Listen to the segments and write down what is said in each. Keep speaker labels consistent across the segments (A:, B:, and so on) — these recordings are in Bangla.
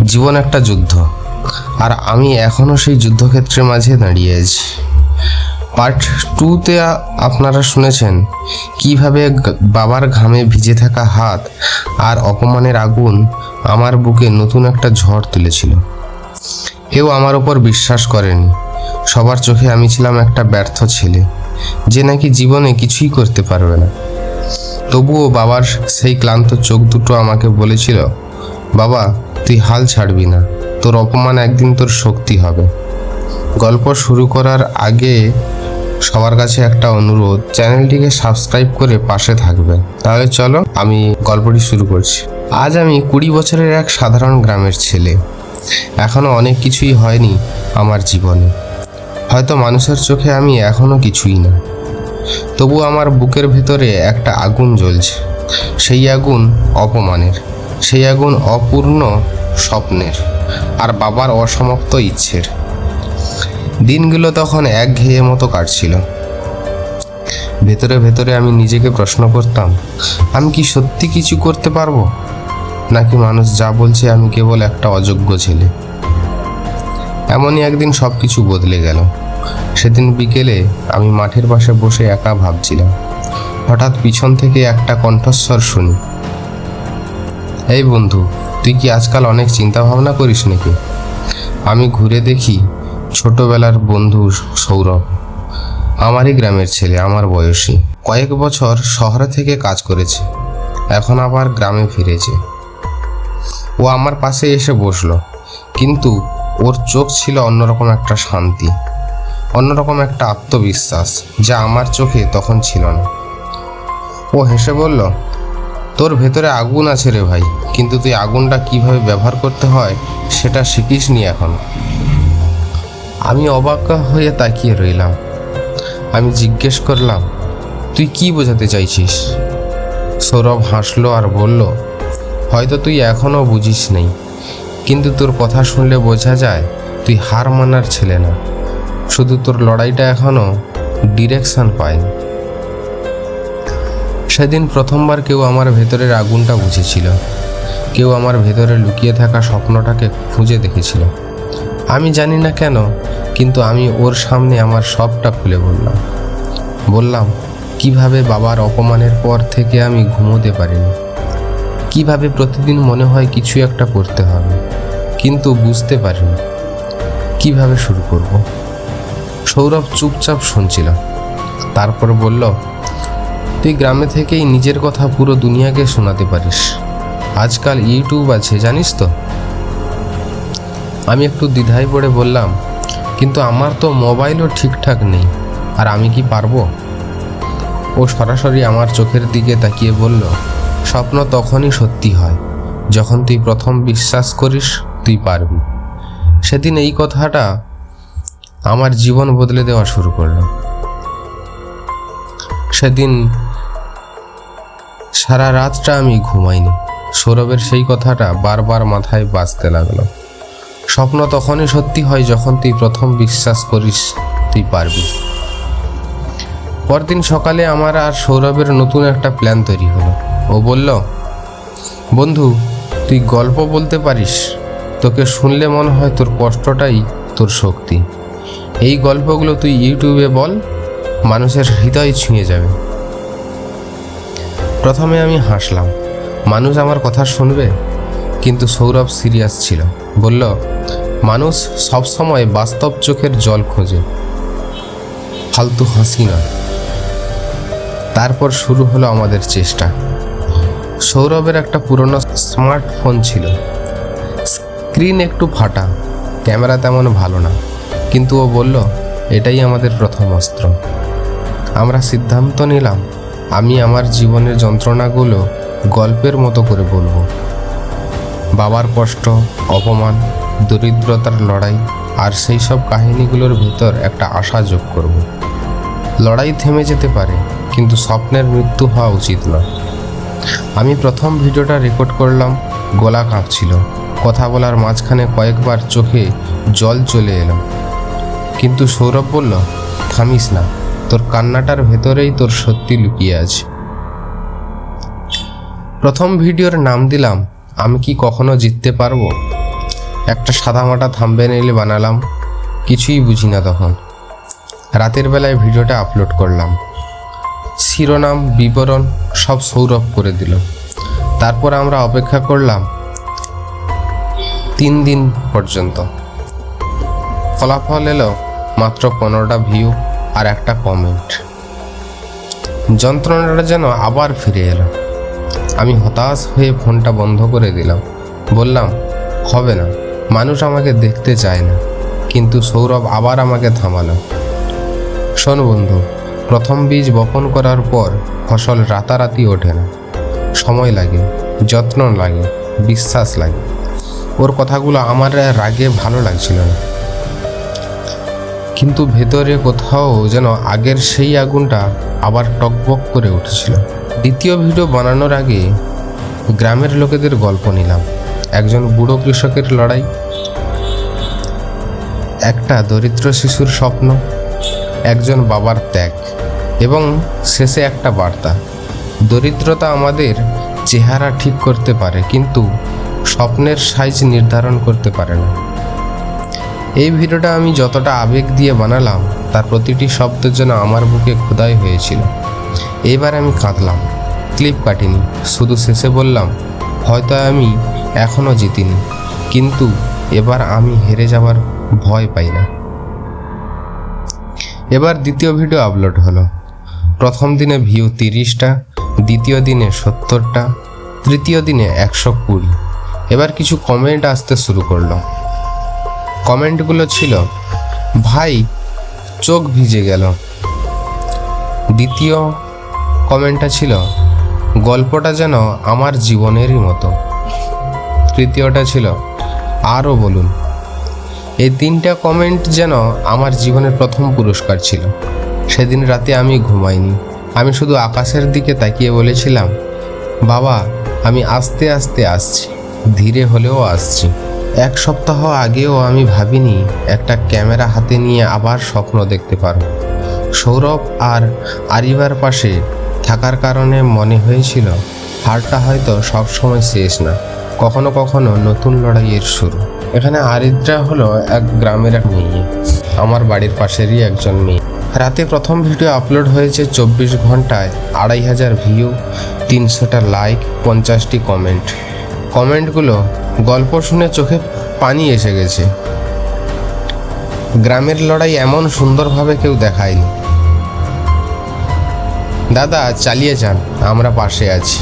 A: জীবন একটা যুদ্ধ, আর আমি এখনও সেই যুদ্ধক্ষেত্রের মাঝে দাঁড়িয়ে আছি। পার্ট 2তে আপনারা শুনেছেন কিভাবে বাবার ঘামে ভিজে থাকা হাত আর অপমানের আগুন আমার বুকে নতুন একটা ঝড় তুলেছিল। কেউ আমার ওপর বিশ্বাস করেনি। সবার চোখে আমি ছিলাম একটা ব্যর্থ ছেলে, যে নাকি জীবনে কিছুই করতে পারবে না। তবুও বাবার সেই ক্লান্ত চোখ দুটো আমাকে বলেছিল, বাবা তুই হাল ছাড়বি না, তোর অপমান একদিন তোর শক্তি হবে। গল্প শুরু করার আগে সবার কাছে একটা অনুরোধ, চ্যানেলটিকে সাবস্ক্রাইব করে পাশে থাকবেন। তাহলে চলো আমি গল্পটি শুরু করছি। আজ আমি 20 বছরের এক সাধারণ গ্রামের ছেলে। এখনও অনেক কিছুই হয়নি আমার জীবনে, হয়তো মানুষের চোখে আমি এখনও কিছুই না। তবু আমার বুকের ভেতরে একটা আগুন জ্বলছে। সেই আগুন অপমানের, সেই আগুন অপূর্ণ স্বপ্নের আর বাবার অসমাপ্ত ইচ্ছের। দিনগুলো তখন একঘেয়ে মতো কাটছিল। ভেতরে ভেতরে আমি নিজেকে প্রশ্ন করতাম, আমি কি সত্যি কিছু করতে পারবো, নাকি মানুষ যা বলছে আমি কেবল একটা অযোগ্য ছেলে। এমনই একদিন সব কিছু বদলে গেল। সেদিন বিকেলে আমি মাঠের পাশে বসে একা ভাবছিলাম। হঠাৎ পিছন থেকে একটা কণ্ঠস্বর শুনি, এই বন্ধু, তুই কি আজকাল অনেক চিন্তা ভাবনা করিস নাকি? আমি ঘুরে দেখি ছোটবেলার বন্ধু সৌরভ, আমারই গ্রামের ছেলে, আমার বয়সী। কয়েক বছর শহরে থেকে কাজ করেছে, এখন আবার গ্রামে ফিরেছে। ও আমার পাশে এসে বসলো, কিন্তু ওর চোখ ছিল অন্যরকম একটা শান্তি, অন্যরকম একটা আত্মবিশ্বাস, যা আমার চোখে তখন ছিল না। ও হেসে বলল, তোর ভেতরে আগুন আছে রে ভাই, কিন্তু তুই আগুনটা কিভাবে ব্যবহার করতে হয় সেটা শিখিসনি এখন। আমি অবাক হয়ে তাকিয়ে রইলাম। আমি জিজ্ঞেস করলাম, তুই কি বোঝাতে চাইছিস? সৌরভ হাসলো আর বলল, হয়তো তুই এখনও বুঝিস নেই, কিন্তু তোর কথা শুনলে বোঝা যায় তুই হার মানার ছেলে না, শুধু তোর লড়াইটা এখনও ডিরেকশন পায়নি। সেদিন প্রথমবার কেউ আমার ভেতরের আগুনটা বুঝেছিল, কেউ আমার ভেতরে লুকিয়ে থাকা স্বপ্নটাকে খুঁজে দেখেছিল। আমি জানি না কেন, কিন্তু আমি ওর সামনে আমার সবটা খুলে বললাম কিভাবে বাবার অপমানের পর থেকে আমি ঘুমোতে পারিনি, কিভাবে প্রতিদিন মনে হয় কিছু একটা করতে হবে, কিন্তু বুঝতে পারিনি কিভাবে শুরু করব। সৌরভ চুপচাপ শুনছিল, তারপর বলল, তুই গ্রামে থেকেই নিজের কথা পুরো দুনিয়াকে শোনাতে পারিস। আজকাল ইউটিউব আছে, জানিস তো? আমি একটু দ্বিধায় পড়ে বললাম, কিন্তু আমার তো মোবাইলও ঠিকঠাক নেই, আর আমি কি পারবো? ও সরাসরি আমার চোখের দিকে তাকিয়ে বলল, স্বপ্ন তখনই সত্যি হয় যখন তুই প্রথম বিশ্বাস করিস তুই পারবি। সেদিন এই কথাটা আমার জীবন বদলে দেওয়া শুরু করলো। সেদিন সারা রাতটা আমি ঘুমাইনি। সৌরভের সেই কথাটা বারবার মাথায় বাজতে লাগলো। স্বপ্ন তখনই সত্যি হয় যখন তুই প্রথম বিশ্বাস করিস তুই পারবি। পরদিন সকালে আমার আর সৌরভের নতুন একটা প্ল্যান তৈরি হলো। ও বলল, বন্ধু তুই গল্প বলতে পারিস, তোকে শুনলে মনে হয় তোর কষ্টটাই তোর শক্তি। এই গল্পগুলো তুই ইউটিউবে বল, মানুষের হৃদয় ছুঁয়ে যাবে। প্রথমে আমি হাসলাম, মানুষ আমার কথা শুনবে? কিন্তু সৌরভ সিরিয়াস ছিল, বলল, মানুষ সবসময় বাস্তব চোখের জল খোঁজে, ফালতু হাসি না। তারপর শুরু হলো আমাদের চেষ্টা। সৌরভের একটা পুরনো স্মার্টফোন ছিল, স্ক্রিন একটু ফাটা, ক্যামেরা তেমন ভালো না, কিন্তু ও বলল এটাই আমাদের প্রথম অস্ত্র। আমরা সিদ্ধান্ত নিলাম আমি আমার জীবনের যন্ত্রণাগুলো গল্পের মতো করে বলবো। বাবার কষ্ট, অপমান, দরিদ্রতার লড়াই আর সেই সব কাহিনীগুলোর ভেতর একটা আশা যোগ করব। লড়াই থেমে যেতে পারে, কিন্তু স্বপ্নের মৃত্যু হওয়া উচিত নয়। আমি প্রথম ভিডিওটা রেকর্ড করলাম, গলা কাঁপছিল, কথা বলার মাঝখানে কয়েকবার চোখে জল চলে এলো। কিন্তু সৌরভ বলল, থামিস না, তোর কান্নাটার ভেতরেই তোর সত্যি লুকিয়ে আছে। প্রথম ভিডিওর নাম দিলাম, আমি কি কখনো জিততে পারবো? একটা সাদামাটা থাম্বনেইল বানালাম, কিছুই বুঝি না তখন। রাতের বেলায় ভিডিওটা আপলোড করলাম, শিরোনাম বিবরণ সব সৌরভ করে দিল। তারপর আমরা অপেক্ষা করলাম 3 দিন পর্যন্ত। ফলাফল এলো মাত্র 15টা ভিউ আর একটা কমেন্ট। যন্ত্রণাটা যেন আবার ফিরে এলো। আমি হতাশ হয়ে ফোনটা বন্ধ করে দিলাম। বললাম, হবে না, মানুষ আমাকে দেখতে চায় না। কিন্তু সৌরভ আবার আমাকে থামালো। শোন বন্ধু, প্রথম বীজ বপন করার পর ফসল রাতারাতি ওঠে না, সময় লাগে, যত্ন লাগে, বিশ্বাস লাগে। ওর কথাগুলো আমার রাগে ভালো লাগছিল না, কিন্তু ভেতরে কোথাও যেন আগের সেই আগুনটা আবার টকবক করে উঠেছিল। দ্বিতীয় ভিডিও বানানোর আগে গ্রামের লোকেদের গল্প নিলাম। একজন বুড়ো কৃষকের লড়াই, একটা দরিদ্র শিশুর স্বপ্ন, একজন বাবার ত্যাগ, এবং শেষে একটা বার্তা: দরিদ্রতা আমাদের চেহারা ঠিক করতে পারে, কিন্তু স্বপ্নের সাইজ নির্ধারণ করতে পারে না। এই ভিডিওটা আমি যতটা আবেগ দিয়ে বানালাম, তার প্রতিটি শব্দের জন্য আমার বুকে খোদাই হয়েছিল। এইবার আমি কাঁদলাম, ক্লিপ কাটিনি, শুধু শেষে বললাম, হয়তো আমি এখনও জিতিনি, কিন্তু এবার আমি হেরে যাওয়ার ভয় পাই না। এবার দ্বিতীয় ভিডিও আপলোড হলো। প্রথম দিনে ভিউ 30টা, দ্বিতীয় দিনে 70টা, তৃতীয় দিনে 120। এবার কিছু কমেন্ট আসতে শুরু করলো। কমেন্টগুলো ছিল, ভাই চোখ ভিজে গেল। দ্বিতীয় কমেন্টটা ছিল, গল্পটা যেন আমার জীবনেরই মতো। তৃতীয়টা ছিল, আরও বলুন। এই 3টা কমেন্ট যেন আমার জীবনের প্রথম পুরস্কার ছিল। সেদিন রাতে আমি ঘুমাইনি। আমি শুধু আকাশের দিকে তাকিয়ে বলেছিলাম, বাবা, আমি আস্তে আস্তে আসছি, ধীরে হলেও আসছি। 1 সপ্তাহ আগেও আমি ভাবিনি একটা ক্যামেরা হাতে নিয়ে আবার স্বপ্ন দেখতে পারব। সৌরভ আর আরিবার পাশে থাকার কারণে মনে হয়েছিল হারটা হয়তো সবসময় শেষ না, কখনো কখনো নতুন লড়াইয়ের শুরু। এখানে আরিদ্রা হলো এক গ্রামের এক মেয়ে, আমার বাড়ির পাশেরই একজন মেয়ে। রাতে প্রথম ভিডিও আপলোড হয়েছে 24 ঘন্টায় 2500 ভিউ, 300টা লাইক, 50টি কমেন্ট। কমেন্টগুলো গল্প শুনে চোখে পানি এসে গেছে। গ্রামের লড়াই এমন সুন্দরভাবে কেউ দেখায়নি। দাদা চালিয়ে যান, আমরা পাশে আছি।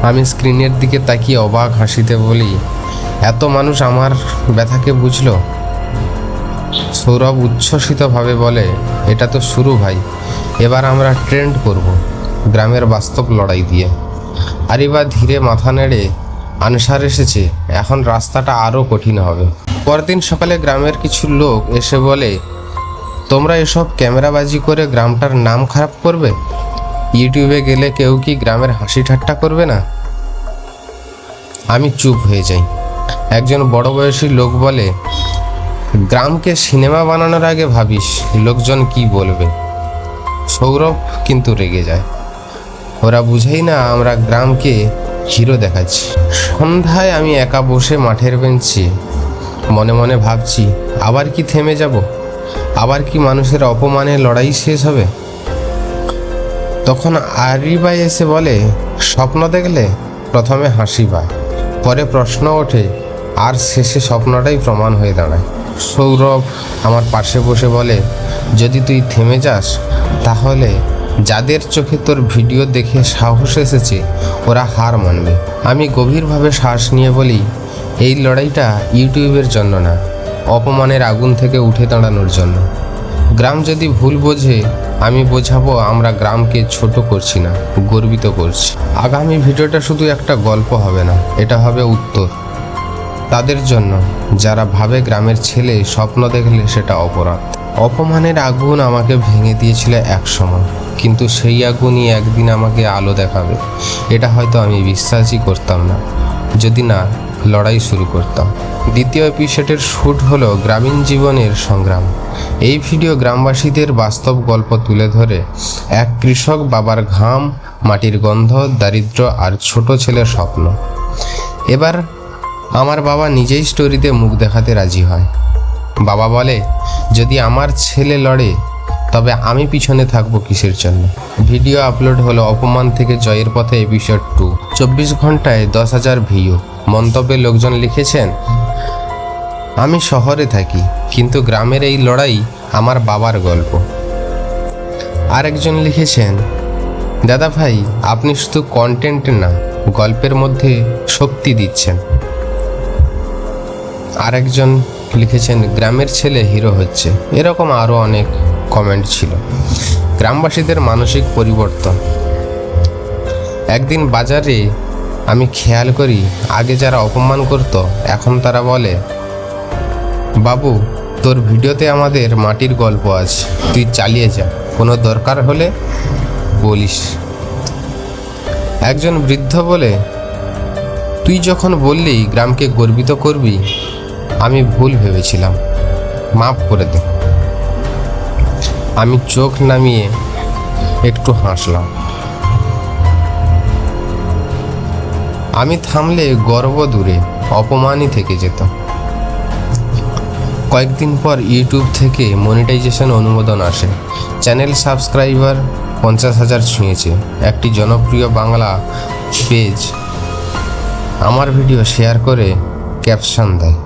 A: আমি স্ক্রিনের দিকে তাকিয়ে অবাক হাসিতে বলি, এত মানুষ আমার ব্যথাকে বুঝলো। সৌরভ উচ্ছ্বসিতভাবে বলে, এটা তো শুরু ভাই, এবার আমরা ট্রেন্ড করব গ্রামের বাস্তব লড়াই দিয়ে। আরিবা ধীরে মাথা নেড়ে, আনসার এসেছে, এখন রাস্তাটা আরও কঠিন হবে। পরদিন সকালে গ্রামের কিছু লোক এসে বলে, তোমরা এসব ক্যামেরাবাজি করে গ্রামটার নাম খারাপ করবে? ইউটিউবে গেলে কেউ কি গ্রামের হাসি ঠাট্টা করবে না? আমি চুপ হয়ে যাই। একজন বড় বয়সী লোক বলে, গ্রামকে সিনেমা বানানোর আগে ভাবিস লোকজন কি বলবে। সৌরভ কিন্তু রেগে যায়, ওরা বুঝেই না আমরা গ্রামকে হিরো দেখাচ্ছি। সন্ধ্যায় আমি একা বসে মাঠের বেঞ্চে মনে মনে ভাবছি, আবার কি থেমে যাব? আবার কি মানুষের অপমানে লড়াই শেষ হবে? তখন আরিবাই এসে বলে, স্বপ্ন দেখলে প্রথমে হাসি পায়, পরে প্রশ্ন ওঠে, আর শেষে স্বপ্নটাই প্রমাণ হয়ে দাঁড়ায়। সৌরভ আমার পাশে বসে বলে, যদি তুই থেমে যাস, তাহলে যাদের চোখে তোর ভিডিও দেখে সাহস এসেছে ওরা হার মানবে। আমি গভীরভাবে শ্বাস নিয়ে বলি, এই লড়াইটা ইউটিউবের জন্য না, অপমানের আগুন থেকে উঠে দাঁড়ানোর জন্য। গ্রাম যদি ভুল বোঝে, আমি বোঝাবো আমরা গ্রামকে ছোট করছি না, গর্বিত করছি। আগামী ভিডিওটা শুধু একটা গল্প হবে না, এটা হবে উত্তর তাদের জন্য যারা ভাবে গ্রামের ছেলে স্বপ্ন দেখলে সেটা অপরাধ। অপমানের আগুন আমাকে ভেঙে দিয়েছিল এক সময়, কিন্তু সেই আগুনই একদিন আমাকে আলো দেখাবে, এটা হয়তো আমি বিশ্বাসই করতাম না যদি না লড়াই শুরু করতাম। দ্বিতীয় এপিসোডের শ্যুট হলো গ্রামীণ জীবনের সংগ্রাম। এই ভিডিও গ্রামবাসীদের বাস্তব গল্প তুলে ধরে, এক কৃষক বাবার ঘাম, মাটির গন্ধ, দারিদ্র্য আর ছোট ছেলের স্বপ্ন। এবার আমার বাবা নিজেই স্টোরিতে মুখ দেখাতে রাজি হয়। বাবা বলে, যদি আমার ছেলে লড়ে তবে আমি পিছনে থাকবো কিসের জন্য। ভিডিও আপলোড হলো অপমান থেকে জয়ের পথে এপিসোড 2। 24 ঘন্টায় 10,000 ভিউ। মন্তব্যে লোকজন লিখেছেন, আমি শহরে থাকি কিন্তু গ্রামের এই লড়াই আমার বাবার গল্প। আরেকজন লিখেছেন, দাদা ভাই আপনি শুধু কন্টেন্ট না গল্পের মধ্যে শক্তি দিচ্ছেন। আরেকজন লিখেছেন, গ্রামের ছেলে হিরো হচ্ছে। এরকম আরও অনেক কমেন্ট ছিল। গ্রামবাসীদের মানসিক পরিবর্তন। একদিন বাজারে আমি খেয়াল করি, আগে যারা অপমান করত এখন তারা বলে, বাবু তোর ভিডিওতে আমাদের মাটির গল্প আছে, তুই চালিয়ে যা, কোনো দরকার হলে বলিস। একজন বৃদ্ধ বলে, তুই যখন বললি গ্রামকে গর্বিত করবি, আমি ভুল ভেবেছিলাম, মাফ করে দে। আমি চোখ নামিয়ে একটু হাসলাম। আমি থামলে গর্ব দূরে অপমানই থেকে যেত। কয়েকদিন পর ইউটিউব থেকে মনিটাইজেশন অনুমোদন আসে। Channel subscriber 50,000 ছুঁয়েছে। একটি জনপ্রিয় বাংলা পেজ আমার ভিডিও শেয়ার করে ক্যাপশন দেয়,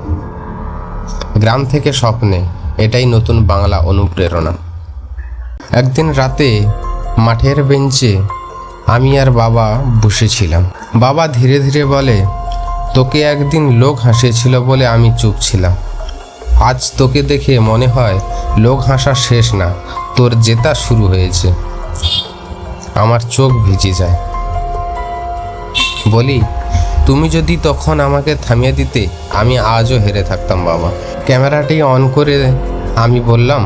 A: গ্রাম থেকে স্বপ্নে, এটাই নতুন বাংলা অনুপ্রেরণা। একদিন রাতে মাঠের বেঞ্চে আমি আর বাবা বসেছিলাম। বাবা ধীরে ধীরে বলে, তোকে একদিন লোক হাসিয়েছিল বলে আমি চুপ ছিলাম। আজ তোকে দেখে মনে হয় লোক হাসা শেষ না, তোর জেতা শুরু হয়েছে। আমার চোখ ভিজে যায়। বলি, তুমি যদি তখন আমাকে থামিয়ে দিতে আমি আজও হেরে থাকতাম বাবা। ক্যামেরাটি অন করে আমি বললাম,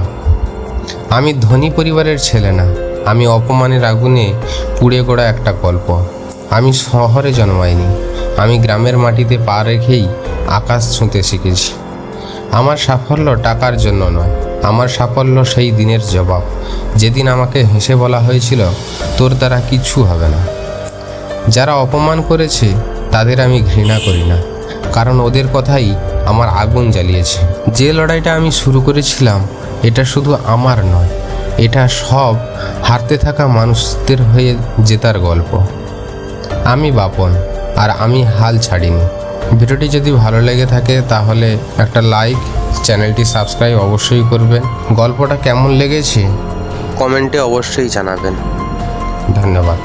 A: আমি ধনী পরিবারের ছেলে না, আমি অপমানের আগুনে পুড়ে গড়া একটা গল্প। আমি শহরে জন্মাইনি, আমি গ্রামের মাটিতে পা রেখেই আকাশ ছুঁতে শিখেছি। আমার সাফল্য টাকার জন্য নয়, আমার সাফল্য সেই দিনের জবাব, যেদিন আমাকে হেসে বলা হয়েছিল, তোর দ্বারা কিচ্ছু হবে না। যারা অপমান করেছে তাদের আমি ঘৃণা করি না, কারণ ওদের কথাই আমার আগুন জ্বালিয়েছে। যে লড়াইটা আমি শুরু করেছিলাম, এটা শুধু আমার নয়, এটা সব হারতে থাকা মানুষদের হয়ে জেতার গল্প। আমি বাপন, আর আমি হাল ছাড়িনি। ভিডিওটি যদি ভালো লেগে থাকে তাহলে একটা লাইক, চ্যানেলটি সাবস্ক্রাইব অবশ্যই করবেন। গল্পটা কেমন লেগেছে কমেন্টে অবশ্যই জানাবেন। ধন্যবাদ।